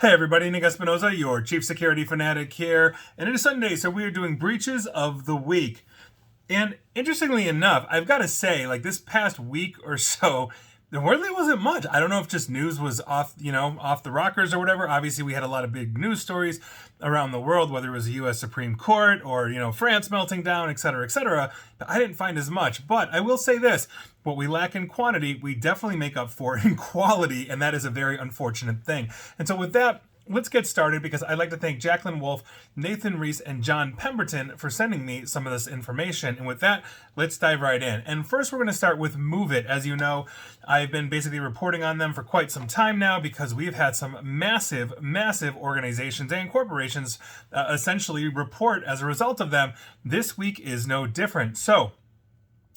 Hey everybody, Nick Espinoza, your chief security fanatic here, and it is Sunday, so we are doing breaches of the week. And interestingly enough, I've got to say, like this past week or so, there really wasn't much. I don't know if just news was off the rockers or whatever. Obviously, we had a lot of big news stories around the world, whether it was the U.S. Supreme Court or, France melting down, et cetera, et cetera. But I didn't find as much. But I will say this, what we lack in quantity, we definitely make up for in quality, and that is a very unfortunate thing. And so with that, let's get started because I'd like to thank Jacqueline Wolf, Nathan Reese, and John Pemberton for sending me some of this information. And with that, let's dive right in. And first, we're going to start with MoveIt. As you know, I've been basically reporting on them for quite some time now because we've had some massive, massive organizations and corporations essentially report as a result of them. This week is no different. So,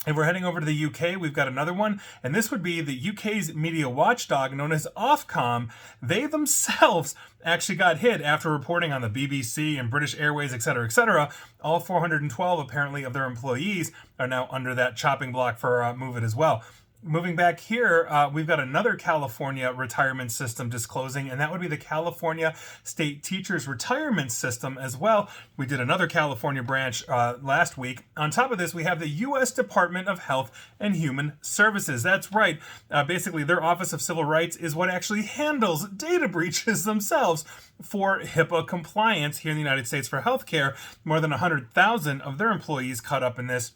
if we're heading over to the UK, we've got another one, and this would be the UK's media watchdog known as Ofcom. They themselves actually got hit after reporting on the BBC and British Airways, et cetera, et cetera. All 412, apparently, of their employees are now under that chopping block for MoveIt as well. Moving back here, we've got another California retirement system disclosing, and that would be the California State Teachers Retirement System as well. We did another California branch last week. On top of this, we have the U.S. Department of Health and Human Services. That's right. Basically, their Office of Civil Rights is what actually handles data breaches themselves for HIPAA compliance here in the United States for healthcare. More than 100,000 of their employees caught up in this.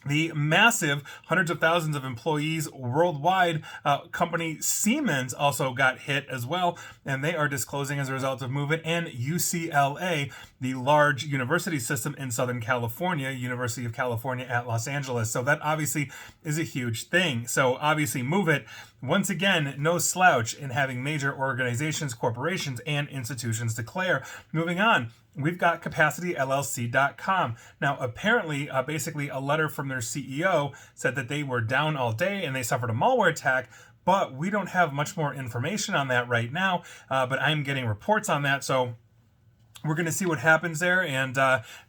The massive hundreds of thousands of employees worldwide company Siemens also got hit as well, and they are disclosing as a result of MoveIt, and UCLA, the large university system in Southern California, University of California at Los Angeles. So that obviously is a huge thing. So obviously MoveIt, once again, no slouch in having major organizations, corporations, and institutions declare. Moving on. We've got CapacityLLC.com. Now, apparently, basically a letter from their CEO said that they were down all day and they suffered a malware attack, but we don't have much more information on that right now, but I'm getting reports on that, so we're going to see what happens there, and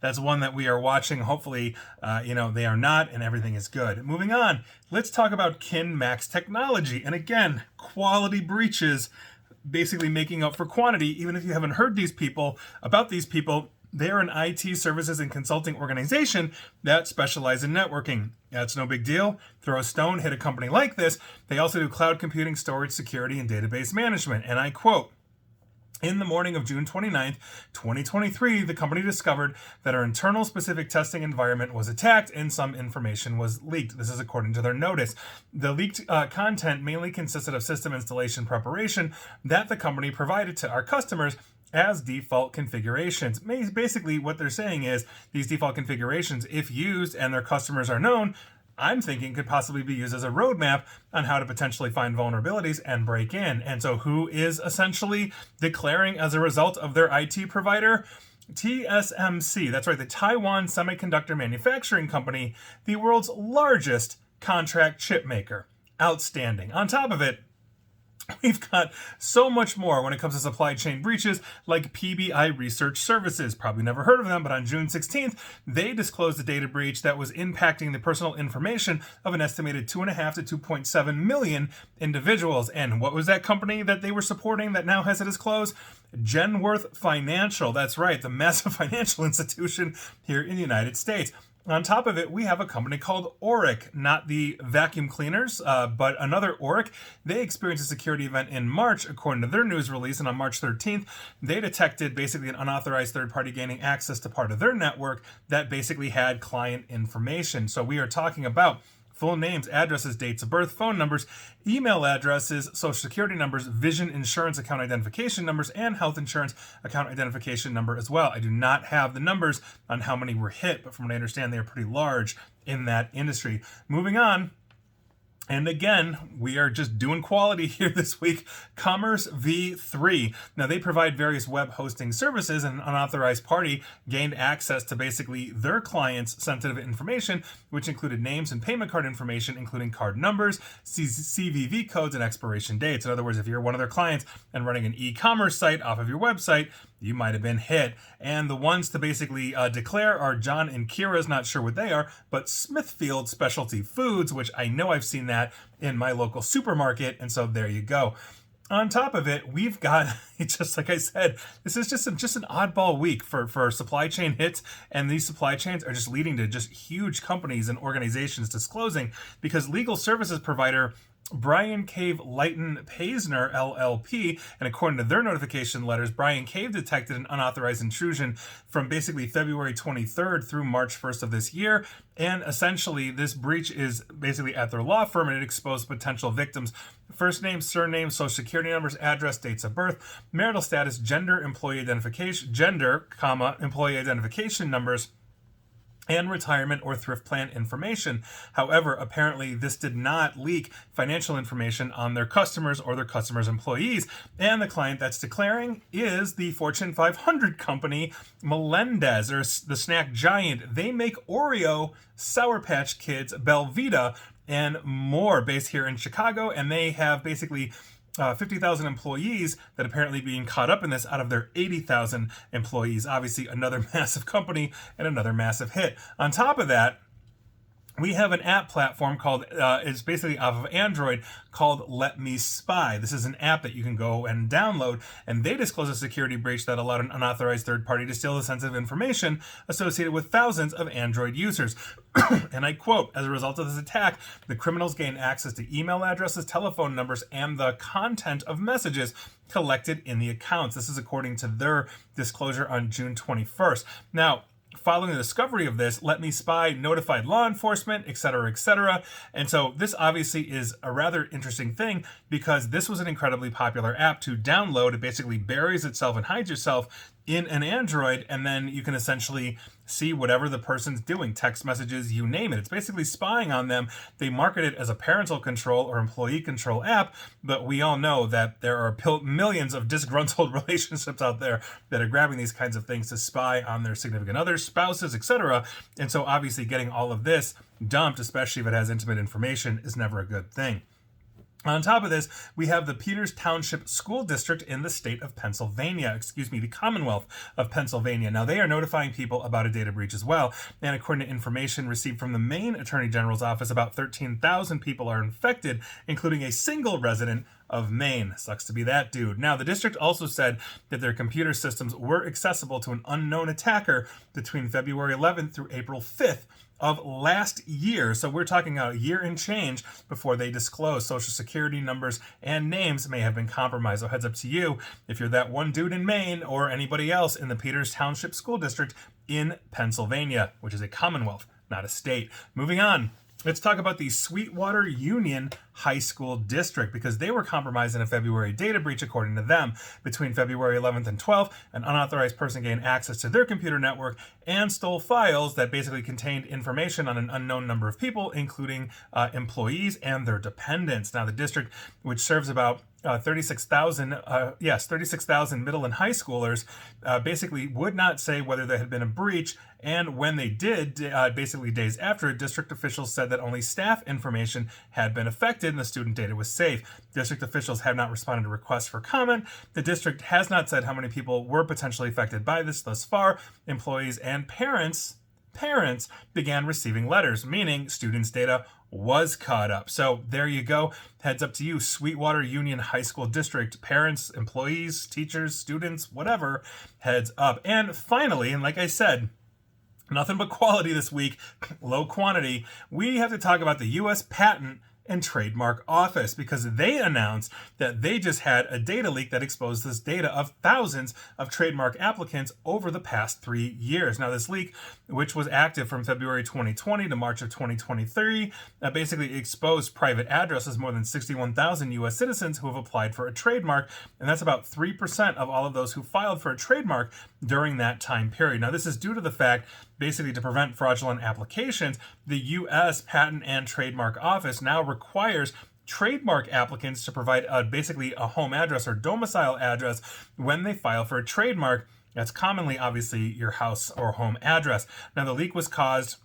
that's one that we are watching. Hopefully, they are not, and everything is good. Moving on, let's talk about KinMax Technology, and again, quality breaches, basically making up for quantity. Even if you haven't heard about these people, they are an IT services and consulting organization that specialize in networking. That's no big deal. Throw a stone, hit a company like this. They also do cloud computing, storage, security, and database management. And I quote, "In the morning of June 29th, 2023, the company discovered that our internal specific testing environment was attacked and some information was leaked." This is according to their notice. The leaked content mainly consisted of system installation preparation that the company provided to our customers as default configurations. Basically, what they're saying is these default configurations, if used and their customers are known, I'm thinking could possibly be used as a roadmap on how to potentially find vulnerabilities and break in. And so who is essentially declaring as a result of their IT provider? TSMC, that's right, the Taiwan Semiconductor Manufacturing Company, the world's largest contract chip maker. Outstanding. On top of it, we've got so much more when it comes to supply chain breaches, like PBI Research Services. Probably never heard of them, but on June 16th, they disclosed a data breach that was impacting the personal information of an estimated 2.5 to 2.7 million individuals. And what was that company that they were supporting that now has to disclose? Genworth Financial. That's right, the massive financial institution here in the United States. On top of it, we have a company called Oreo, not the vacuum cleaners, but another Oreo. They experienced a security event in March, according to their news release, and on March 13th, they detected basically an unauthorized third party gaining access to part of their network that basically had client information. So we are talking about full names, addresses, dates of birth, phone numbers, email addresses, social security numbers, vision insurance account identification numbers, and health insurance account identification number as well. I do not have the numbers on how many were hit, but from what I understand, they are pretty large in that industry. Moving on. And again, we are just doing quality here this week. Commerce V3. Now, they provide various web hosting services, and an unauthorized party gained access to basically their clients' sensitive information, which included names and payment card information, including card numbers, CVV codes, and expiration dates. In other words, if you're one of their clients and running an e-commerce site off of your website, you might have been hit. And the ones to basically declare are John and Kira's, not sure what they are, but Smithfield Specialty Foods, which I know I've seen that in my local supermarket, and so there you go. On top of it, we've got, just like I said, this is just an oddball week for supply chain hits, and these supply chains are just leading to just huge companies and organizations disclosing, because legal services provider Brian Cave Leighton Paisner LLP, and according to their notification letters, Brian Cave detected an unauthorized intrusion from basically February 23rd through March 1st of this year. And essentially, this breach is basically at their law firm, and it exposed potential victims' first name, surname, social security numbers, address, dates of birth, marital status, gender, employee identification, employee identification numbers, and retirement or thrift plan information. However, apparently this did not leak financial information on their customers or their customers' employees. And the client that's declaring is the Fortune 500 company Melendez, or the snack giant. They make Oreo, Sour Patch Kids, Belvita, and more, based here in Chicago. And they have basically 50,000 employees that apparently being caught up in this out of their 80,000 employees. Obviously, another massive company and another massive hit. On top of that, we have an app platform called, it's basically off of Android, called Let Me Spy. This is an app that you can go and download, and they disclose a security breach that allowed an unauthorized third party to steal the sensitive information associated with thousands of Android users. And I quote, as a result of this attack, the criminals gained access to email addresses, telephone numbers, and the content of messages collected in the accounts. This is according to their disclosure on June 21st. Now, following the discovery of this, Let Me Spy notified law enforcement, etc., etc. And so this obviously is a rather interesting thing, because this was an incredibly popular app to download. It basically buries itself and hides yourself in an Android, and then you can essentially see whatever the person's doing, text messages, you name it. It's basically spying on them. They market it as a parental control or employee control app, but we all know that there are millions of disgruntled relationships out there that are grabbing these kinds of things to spy on their significant others, spouses, etc. And so obviously getting all of this dumped, especially if it has intimate information, is never a good thing. On top of this, we have the Peters Township School District in the state of Pennsylvania, the Commonwealth of Pennsylvania. Now, they are notifying people about a data breach as well. And according to information received from the Maine Attorney General's office, about 13,000 people are infected, including a single resident of Maine. Sucks to be that dude. Now, the district also said that their computer systems were accessible to an unknown attacker between February 11th through April 5th of last year. So we're talking a year and change before they disclose social security numbers and names may have been compromised. So heads up to you if you're that one dude in Maine or anybody else in the Peters Township School District in Pennsylvania, which is a commonwealth, not a state. Moving on. Let's talk about the Sweetwater Union High School District, because they were compromised in a February data breach, according to them. Between February 11th and 12th, an unauthorized person gained access to their computer network and stole files that basically contained information on an unknown number of people, including employees and their dependents. Now, the district, which serves about 36,000 middle and high schoolers, basically would not say whether there had been a breach, and when they did, basically days after, district officials said that only staff information had been affected and the student data was safe. District officials have not responded to requests for comment. The district has not said how many people were potentially affected by this thus far. Employees and parents began receiving letters, meaning students' data was caught up. So there you go. Heads up to you, Sweetwater Union High School District. Parents, employees, teachers, students, whatever, heads up. And finally, and like I said, nothing but quality this week, low quantity, we have to talk about the U.S. Patent and Trademark Office, because they announced that they just had a data leak that exposed this data of thousands of trademark applicants over the past 3 years. Now, this leak, which was active from February 2020 to March of 2023, basically exposed private addresses, more than 61,000 U.S. citizens who have applied for a trademark, and that's about 3% of all of those who filed for a trademark during that time period. Now, this is due to the fact, basically to prevent fraudulent applications, the U.S. Patent and Trademark Office now requires trademark applicants to provide basically a home address or domicile address when they file for a trademark. That's commonly, obviously, your house or home address. Now, the leak was caused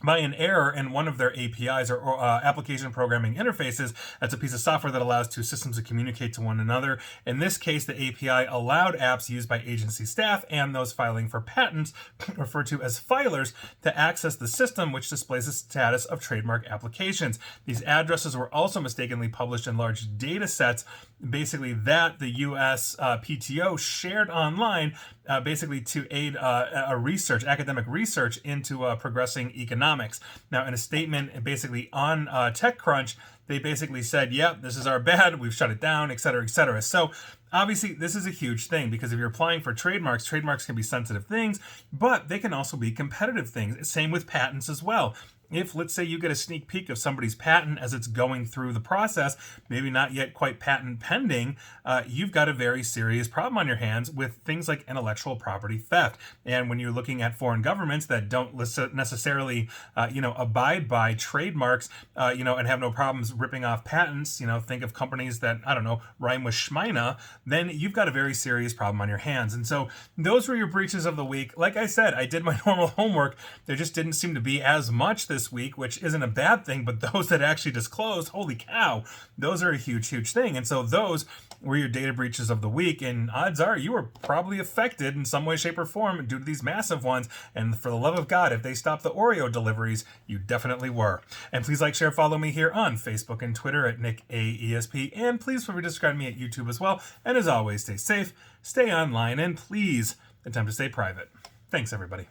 by an error in one of their APIs or application programming interfaces. That's a piece of software that allows two systems to communicate to one another. In this case, the API allowed apps used by agency staff and those filing for patents, referred to as filers, to access the system, which displays the status of trademark applications. These addresses were also mistakenly published in large data sets, basically that the US PTO shared online, basically to aid academic research into progressing economics. Now, in a statement basically on TechCrunch, they basically said, yeah, this is our bad, we've shut it down, et cetera, et cetera. So obviously, this is a huge thing because if you're applying for trademarks, trademarks can be sensitive things, but they can also be competitive things. Same with patents as well. If, let's say, you get a sneak peek of somebody's patent as it's going through the process, maybe not yet quite patent pending, you've got a very serious problem on your hands with things like intellectual property theft. And when you're looking at foreign governments that don't necessarily, abide by trademarks, and have no problems ripping off patents, think of companies that, rhyme with Schmeina, then you've got a very serious problem on your hands. And so those were your breaches of the week. Like I said, I did my normal homework. There just didn't seem to be as much this week, which isn't a bad thing, but those that actually disclosed, holy cow, those are a huge, huge thing. And so those were your data breaches of the week, and odds are you were probably affected in some way, shape, or form due to these massive ones. And for the love of God, if they stopped the Oreo deliveries, you definitely were. And please like, share, follow me here on Facebook and Twitter at NickAESP, and please feel free to subscribe to me at YouTube as well. And as always, stay safe, stay online, and please attempt to stay private. Thanks, everybody.